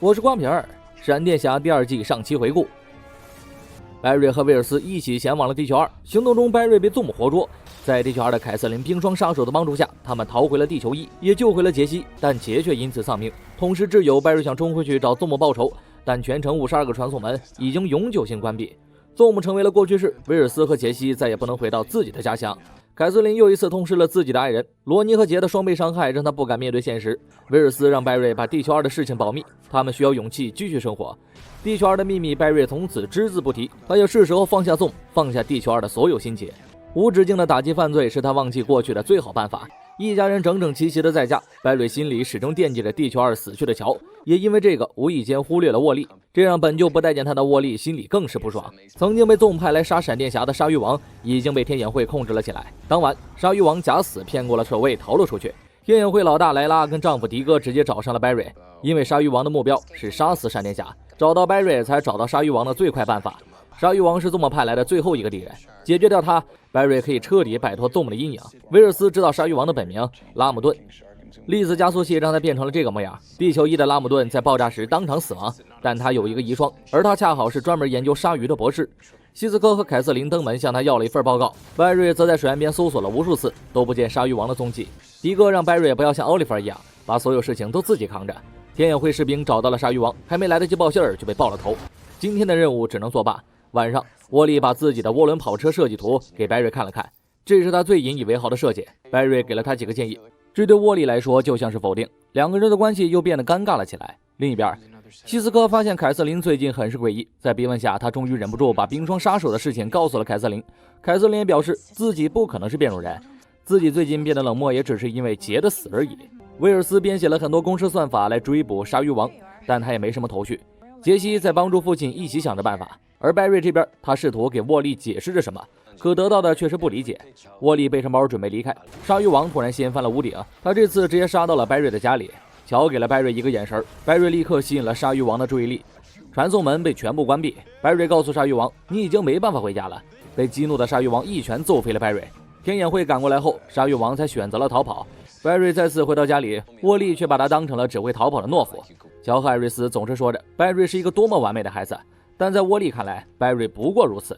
我是瓜皮儿，闪电侠第2季上期回顾。白瑞和威尔斯一起前往了地球2，行动中白瑞被祖母活捉，在地球2的凯瑟琳冰霜杀手的帮助下，他们逃回了地球1，也救回了杰西，但杰却因此丧命。同时挚友白瑞想冲回去找祖母报仇，但全程52个传送门已经永久性关闭，祖母成为了过去式，威尔斯和杰西再也不能回到自己的家乡。凯瑟琳又一次痛失了自己的爱人，罗尼和杰的双倍伤害让他不敢面对现实。威尔斯让白瑞把地球2的事情保密，他们需要勇气继续生活。地球2的秘密，白瑞从此只字不提，他也是时候放下纵，放下地球2的所有心结。无止境的打击犯罪是他忘记过去的最好办法。一家人整整齐齐的在家，白瑞心里始终惦记着地球2死去的乔，也因为这个无意间忽略了沃利，这让本就不待见他的沃利心里更是不爽。曾经被纵派来杀闪电侠的鲨鱼王已经被天眼会控制了起来。当晚，鲨鱼王假死骗过了守卫，逃了出去。天眼会老大莱拉跟丈夫迪哥直接找上了白瑞，因为鲨鱼王的目标是杀死闪电侠，找到白瑞才找到鲨鱼王的最快办法。鲨鱼王是祖母派来的最后一个敌人，解决掉他，白瑞可以彻底摆脱祖母的阴影。威尔斯知道鲨鱼王的本名拉姆顿，粒子加速器让他变成了这个模样。地球1的拉姆顿在爆炸时当场死亡，但他有一个遗孀，而他恰好是专门研究鲨鱼的博士。希斯科和凯瑟琳登门向他要了一份报告，白瑞则在水岸边搜索了无数次，都不见鲨鱼王的踪迹。迪哥让白瑞不要像奥利弗一样，把所有事情都自己扛着。天眼会士兵找到了鲨鱼王，还没来得及报信儿就被爆了头。今天的任务只能作罢。晚上，沃利把自己的涡轮跑车设计图给白瑞看了看，这是他最引以为豪的设计。白瑞给了他几个建议，这对沃利来说就像是否定，两个人的关系又变得尴尬了起来。另一边，希斯科发现凯瑟琳最近很是诡异，在逼问下，他终于忍不住把冰霜杀手的事情告诉了凯瑟琳。凯瑟琳也表示自己不可能是变种人，自己最近变得冷漠也只是因为杰的死而已。威尔斯编写了很多公式算法来追捕鲨鱼王，但他也没什么头绪。杰西在帮助父亲一起想着办法，而白瑞这边他试图给沃利解释着什么，可得到的却是不理解。沃利背上包准备离开，鲨鱼王突然掀翻了屋顶，他这次直接杀到了白瑞的家里。乔给了白瑞一个眼神，白瑞立刻吸引了鲨鱼王的注意力，传送门被全部关闭。白瑞告诉鲨鱼王，你已经没办法回家了。被激怒的鲨鱼王一拳揍飞了白瑞。天眼会赶过来后，鲨鱼王才选择了逃跑。白瑞再次回到家里，沃利却把他当成了只会逃跑的懦夫。乔和艾瑞斯总是说着白瑞是一个多么完美的孩子，但在沃利看来，白瑞不过如此。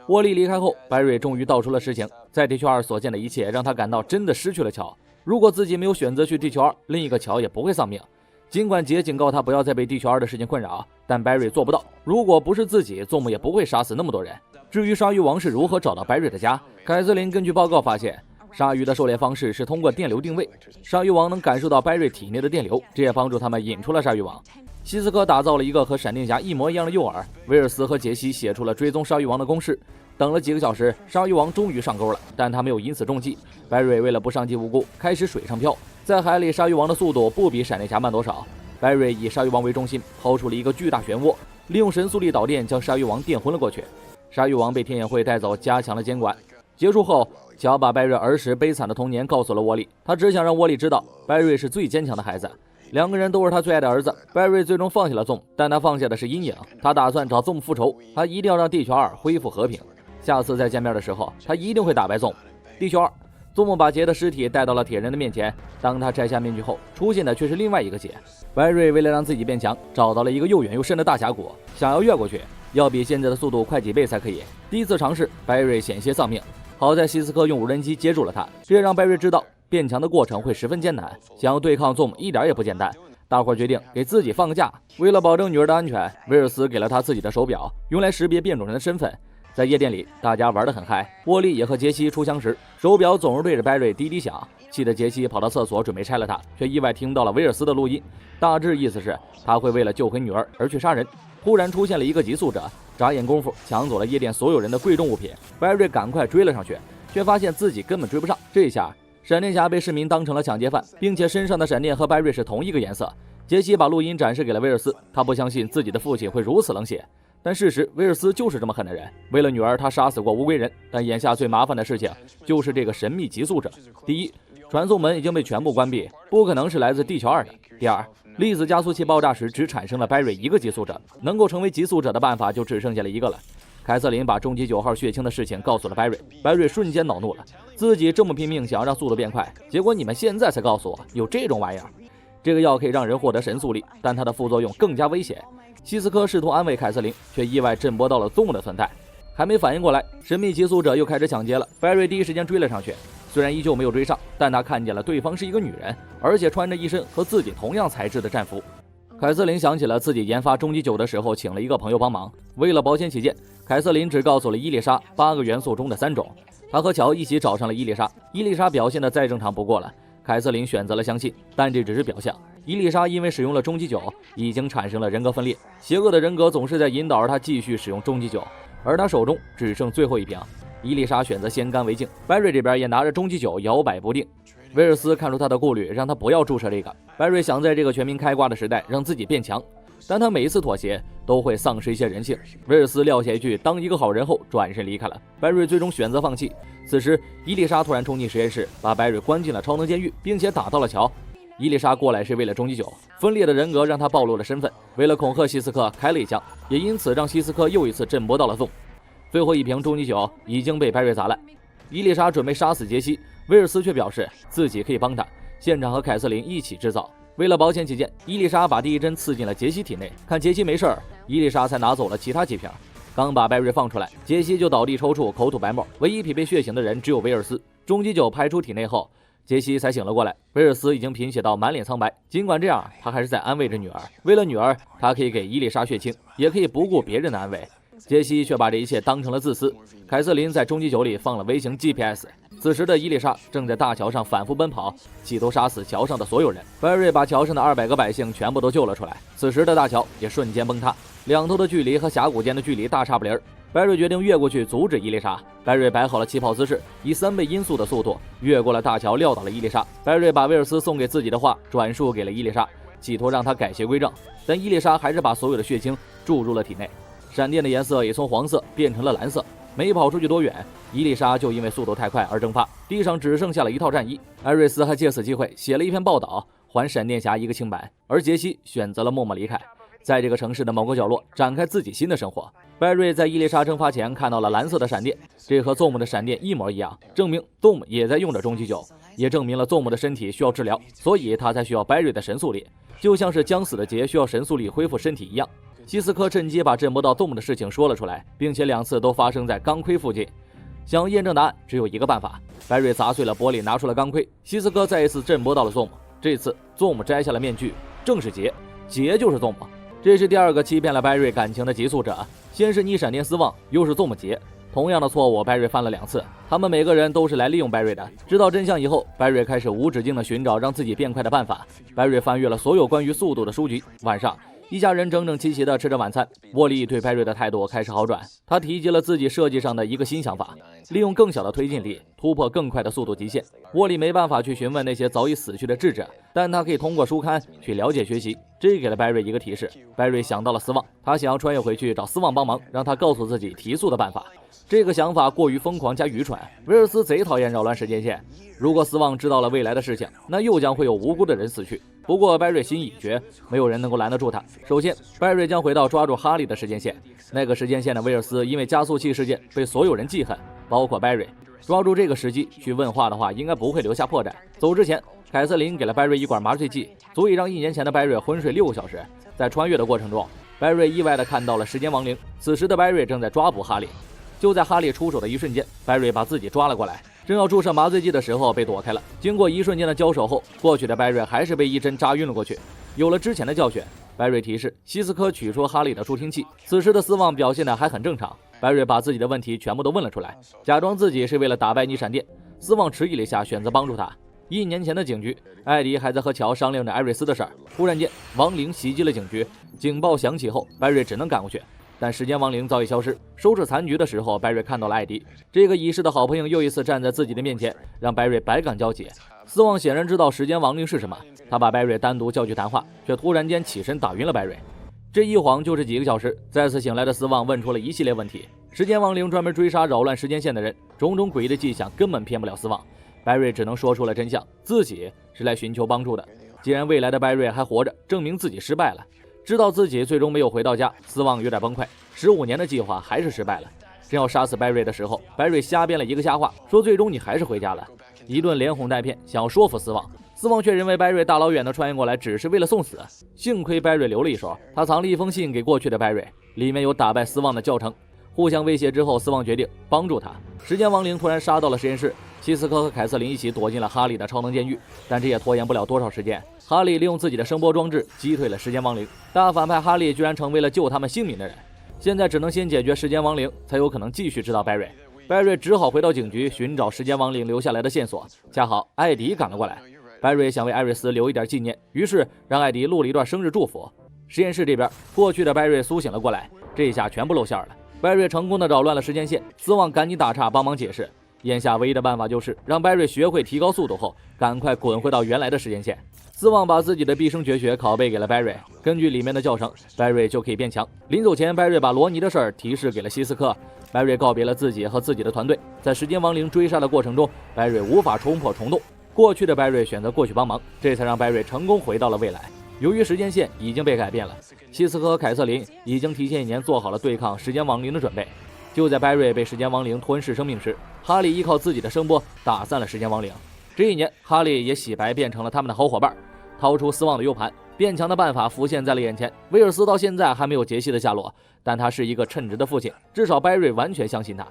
沃利离开后，白瑞终于道出了实情，在地球2所见的一切让他感到真的失去了乔。如果自己没有选择去地球2，另一个乔也不会丧命。尽管杰警告他不要再被地球2的事情困扰，但白瑞做不到。如果不是自己，祖母也不会杀死那么多人。至于鲨鱼王是如何找到白瑞的家，凯瑟琳根据报告发现，鲨鱼的狩猎方式是通过电流定位，鲨鱼王能感受到白瑞体内的电流，这也帮助他们引出了鲨鱼王。希斯科打造了一个和闪电侠一模一样的诱饵，威尔斯和杰西写出了追踪鲨鱼王的公式。等了几个小时，鲨鱼王终于上钩了，但他没有因此中计。白瑞为了不伤及无辜，开始水上漂，在海里鲨鱼王的速度不比闪电侠慢多少。白瑞以鲨鱼王为中心，抛出了一个巨大漩涡，利用神速力导电将鲨鱼王电昏了过去。鲨鱼王被天眼会带走，加强了监管。结束后，乔把白瑞儿时悲惨的童年告诉了沃利，他只想让沃利知道白瑞是最坚强的孩子，两个人都是他最爱的儿子。白瑞最终放下了宗，但他放下的是阴影，他打算找宗复仇，他一定要让地球2恢复和平。下次再见面的时候，他一定会打败宗。地球2，宗母把杰的尸体带到了铁人的面前，当他摘下面具后，出现的却是另外一个杰。白瑞为了让自己变强，找到了一个又远又深的大峡谷，想要越过去，要比现在的速度快几倍才可以。第一次尝试，白瑞险些丧命，好在希斯科用无人机接住了他，这让白瑞知道变强的过程会十分艰难，想要对抗宗母一点也不简单。大伙决定给自己放个假，为了保证女儿的安全，威尔斯给了他自己的手表，用来识别变种人的身份。在夜店里，大家玩得很嗨。沃利也和杰西出枪时，手表总是对着白瑞滴滴响，气得杰西跑到厕所准备拆了他，却意外听到了威尔斯的录音。大致意思是他会为了救回女儿而去杀人。忽然出现了一个急速者，眨眼功夫抢走了夜店所有人的贵重物品。白瑞赶快追了上去，却发现自己根本追不上。这下闪电侠被市民当成了抢劫犯，并且身上的闪电和白瑞是同一个颜色。杰西把录音展示给了威尔斯，他不相信自己的父亲会如此冷血。但事实，威尔斯就是这么狠的人。为了女儿，他杀死过无归人。但眼下最麻烦的事情就是这个神秘急速者。第一，传送门已经被全部关闭，不可能是来自地球2的。第二，粒子加速器爆炸时只产生了白瑞一个急速者，能够成为急速者的办法就只剩下了一个了。凯瑟琳把终极9号血清的事情告诉了白瑞，白瑞瞬间恼怒了，自己这么拼命想要让速度变快，结果你们现在才告诉我有这种玩意儿。这个药可以让人获得神速力，但它的副作用更加危险。希斯科试图安慰凯瑟琳，却意外震波到了Zoom的存在。还没反应过来，神秘寄宿者又开始抢劫了。Barry第一时间追了上去，虽然依旧没有追上，但他看见了对方是一个女人，而且穿着一身和自己同样材质的战服。凯瑟琳想起了自己研发终极酒的时候请了一个朋友帮忙，为了保险起见，凯瑟琳只告诉了伊丽莎8个元素中的3种。她和乔一起找上了伊丽莎，伊丽莎表现得再正常不过了。凯瑟琳选择了相信，但这只是表象。伊丽莎因为使用了终极酒，已经产生了人格分裂，邪恶的人格总是在引导着她继续使用终极酒，而她手中只剩最后一瓶。伊丽莎选择先干为敬，Barry这边也拿着终极酒摇摆不定。威尔斯看出他的顾虑，让他不要注射这个。Barry想在这个全民开挂的时代让自己变强，但他每一次妥协都会丧失一些人性。威尔斯撂下一句当一个好人后转身离开了。Barry 最终选择放弃。此时伊丽莎突然冲进实验室，把 Barry 关进了超能监狱，并且打到了乔。伊丽莎过来是为了终极酒，分裂的人格让他暴露了身份，为了恐吓希斯克开了一枪，也因此让希斯克又一次震波到了Zoom。最后一瓶终极酒已经被Barry砸烂。伊丽莎准备杀死杰西，威尔斯却表示自己可以帮他，现场和凯瑟琳一起制造。为了保险起见，伊丽莎把第一针刺进了杰西体内，看杰西没事儿，伊丽莎才拿走了其他几瓶。刚把Barry放出来，杰西就倒地抽搐，口吐白沫，唯一匹配血醒的人只有威尔斯。终极酒排出体内后，杰西才醒了过来，威尔斯已经贫血到满脸苍白。尽管这样，他还是在安慰着女儿。为了女儿，他可以给伊丽莎血清，也可以不顾别人的安慰。杰西却把这一切当成了自私。凯瑟琳在终极酒里放了微型 GPS。此时的伊丽莎正在大桥上反复奔跑，企图杀死桥上的所有人。Barry 把桥上的200个百姓全部都救了出来。此时的大桥也瞬间崩塌，两头的距离和峡谷间的距离大差不离。Barry 决定越过去阻止伊丽莎。Barry 摆好了起跑姿势，以3倍音速的速度越过了大桥，撂倒了伊丽莎。Barry 把威尔斯送给自己的话转述给了伊丽莎，企图让她改邪归正，但伊丽莎还是把所有的血清注入了体内。闪电的颜色也从黄色变成了蓝色。没跑出去多远，伊丽莎就因为速度太快而蒸发，地上只剩下了一套战衣。艾瑞斯还借此机会写了一篇报道，还闪电侠一个清白，而杰西选择了默默离开，在这个城市的某个角落展开自己新的生活。Barry 在伊丽莎蒸发前看到了蓝色的闪电，这和 Zoom 的闪电一模一样，证明 Zoom 也在用着终极酒，也证明了 Zoom 的身体需要治疗，所以他才需要 Barry 的神速力，就像是将死的杰需要神速力恢复身体一样。希斯科趁机把震波到Zoom的事情说了出来，并且2次都发生在钢盔附近。想验证答案只有一个办法，Barry砸碎了玻璃，拿出了钢盔。希斯科再一次震波到了Zoom，这次Zoom摘下了面具，正是杰，杰就是Zoom。这是第2个欺骗了 Barry 感情的寄宿者，先是逆闪电斯旺，又是Zoom杰。同样的错误 Barry 犯了2次，他们每个人都是来利用 Barry 的。知道真相以后， Barry 开始无止境的寻找让自己变快的办法。Barry 翻阅了所有关于速度的书籍。晚上一家人整整齐齐地吃着晚餐，沃利对 Barry 的态度开始好转，他提及了自己设计上的一个新想法，利用更小的推进力突破更快的速度极限。沃利没办法去询问那些早已死去的智者，但他可以通过书刊去了解学习，这给了 Barry 一个提示。 Barry 想到了斯旺，他想要穿越回去找斯旺帮忙，让他告诉自己提速的办法。这个想法过于疯狂加愚蠢，威尔斯贼讨厌扰乱时间线，如果斯旺知道了未来的事情，那又将会有无辜的人死去。不过 Barry 心意已决，没有人能够拦得住他。首先 Barry 将回到抓住哈利的时间线，那个时间线的威尔斯因为加速器事件被所有人记恨，包括 Barry。 抓住这个时机去问话的话，应该不会留下破绽。走之前，凯瑟琳给了 Barry 一管麻醉剂，足以让1年前的 Barry 昏睡6个小时。在穿越的过程中， Barry 意外地看到了时间亡灵，此时的 Barry 正在抓捕哈利。就在哈利出手的一瞬间， Barry 把自己抓了过来，正要注射麻醉剂的时候被躲开了。经过一瞬间的交手后，过去的 Barry 还是被一针扎晕了过去。有了之前的教训， Barry 提示希斯科取出哈利的助听器。此时的斯旺表现得还很正常， Barry 把自己的问题全部都问了出来，假装自己是为了打败逆闪电。斯旺迟疑了一下，选择帮助他。1年前的警局，艾迪还在和乔商量着艾瑞斯的事儿，忽然间亡灵袭击了警局，警报响起后 Barry 只能赶过去，但时间亡灵早已消失。收拾残局的时候， Barry 看到了艾迪，这个已逝的好朋友又一次站在自己的面前，让 Barry 百感交集。斯旺显然知道时间亡灵是什么，他把 Barry 单独叫去谈话，却突然间起身打晕了 Barry。 这一晃就是几个小时，再次醒来的斯旺问出了一系列问题。时间亡灵专门追杀扰乱时间线的人，种种诡异的迹象根本骗不了斯旺。 Barry 只能说出了真相，自己是来寻求帮助的。既然未来的 Barry 还活着，证明自己失败了。知道自己最终没有回到家，斯旺有点崩溃。15年的计划还是失败了。正要杀死 Barry 的时候， Barry 瞎编了一个瞎话，说最终你还是回家了。一顿连哄带骗，想要说服斯旺。斯旺却认为白瑞大老远的穿越过来只是为了送死，幸亏白瑞留了一手，他藏了一封信给过去的白瑞，里面有打败斯旺的教程。互相威胁之后，斯旺决定帮助他。时间亡灵突然杀到了实验室，希斯科和凯瑟琳一起躲进了哈利的超能监狱，但这也拖延不了多少时间。哈利利用自己的声波装置击退了时间亡灵，大反派哈利居然成为了救他们性命的人。现在只能先解决时间亡灵，才有可能继续知道白瑞。白瑞只好回到警局寻找时间亡灵留下来的线索，恰好艾迪赶了过来。白瑞想为艾瑞斯留一点纪念，于是让艾迪录了一段生日祝福。实验室这边，过去的白瑞苏醒了过来，这下全部露馅了。白瑞成功的扰乱了时间线，斯旺赶紧打岔帮忙解释。眼下唯一的办法就是让白瑞学会提高速度后，赶快滚回到原来的时间线。斯旺把自己的毕生绝学拷贝给了白瑞，根据里面的教程，白瑞就可以变强。临走前，白瑞把罗尼的事儿提示给了希斯科。白瑞告别了自己和自己的团队，在时间亡灵追杀的过程中，白瑞无法冲破虫洞。过去的白瑞选择过去帮忙，这才让白瑞成功回到了未来。由于时间线已经被改变了，希斯科和凯瑟琳已经提前1年做好了对抗时间亡灵的准备。就在白瑞被时间亡灵吞噬生命时，哈利依靠自己的声波打散了时间亡灵。这一年，哈利也洗白变成了他们的好伙伴，掏出斯旺的 U 盘，变强的办法浮现在了眼前。威尔斯到现在还没有杰西的下落，但他是一个称职的父亲，至少白瑞完全相信他。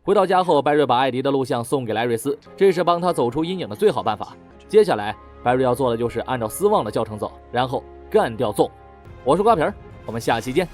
回到家后，白瑞把艾迪的录像送给了艾瑞斯，这是帮他走出阴影的最好办法。接下来白瑞要做的就是按照斯旺的教程走，然后干掉纵。我是瓜皮儿，我们下期见。